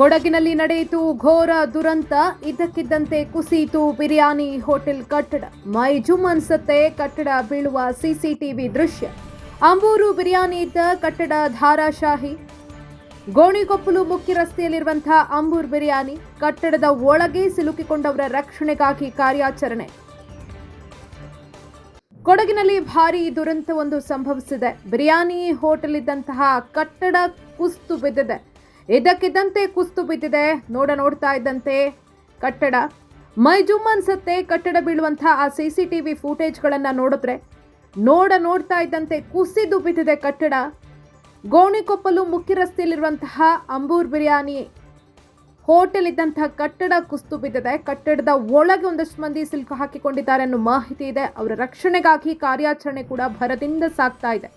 ಕೊಡಗಿನಲ್ಲಿ ನಡೆಯಿತು ಘೋರ ದುರಂತ. ಇದ್ದಕ್ಕಿದ್ದಂತೆ ಕುಸಿಯಿತು ಬಿರಿಯಾನಿ ಹೋಟೆಲ್ ಕಟ್ಟಡ. ಮೈ ಜುಮ್ ಅನ್ಸತ್ತೆ ಕಟ್ಟಡ ಬೀಳುವ ಸಿಸಿಟಿವಿ ದೃಶ್ಯ. ಅಂಬೂರು ಬಿರಿಯಾನಿ ಇದ್ದ ಕಟ್ಟಡ ಧಾರಾಶಾಹಿ. ಗೋಣಿಕೊಪ್ಪಲು ಮುಖ್ಯ ರಸ್ತೆಯಲ್ಲಿರುವಂತಹ ಅಂಬೂರ್ ಬಿರಿಯಾನಿ ಕಟ್ಟಡದ ಒಳಗೆ ಸಿಲುಕಿಕೊಂಡವರ ರಕ್ಷಣೆಗಾಗಿ ಕಾರ್ಯಾಚರಣೆ. ಕೊಡಗಿನಲ್ಲಿ ಭಾರೀ ದುರಂತವೊಂದು ಸಂಭವಿಸಿದೆ. ಬಿರಿಯಾನಿ ಹೋಟೆಲ್ ಇದ್ದಂತಹ ಕಟ್ಟಡ ಕುಸಿದು ಬಿದ್ದಿದೆ. ಇದ್ದಕ್ಕಿದ್ದಂತೆ ಕುಸಿದು ಬಿದ್ದಿದೆ. ನೋಡ್ತಾ ಇದ್ದಂತೆ ಕಟ್ಟಡ ಮೈ ಜುಮ್ ಅನ್ಸತ್ತೆ ಕಟ್ಟಡ ಬೀಳುವಂತಹ ಆ ಸಿಸಿಟಿವಿ ಫೂಟೇಜ್ಗಳನ್ನು ನೋಡಿದ್ರೆ ನೋಡ್ತಾ ಇದ್ದಂತೆ ಕುಸಿದು ಬಿದ್ದಿದೆ ಕಟ್ಟಡ. ಗೋಣಿಕೊಪ್ಪಲು ಮುಖ್ಯ ರಸ್ತೆಯಲ್ಲಿರುವಂತಹ ಅಂಬೂರ್ ಬಿರಿಯಾನಿ ಹೋಟೆಲ್ ಇದ್ದಂತಹ ಕಟ್ಟಡ ಕುಸಿದು ಬಿದ್ದಿದೆ. ಕಟ್ಟಡದ ಒಳಗೆ ಒಂದಷ್ಟು ಮಂದಿ ಸಿಲುಕು ಹಾಕಿಕೊಂಡಿದ್ದಾರೆ ಅನ್ನೋ ಮಾಹಿತಿ ಇದೆ. ಅವರ ರಕ್ಷಣೆಗಾಗಿ ಕಾರ್ಯಾಚರಣೆ ಕೂಡ ಭರದಿಂದ ಸಾಗ್ತಾ ಇದೆ.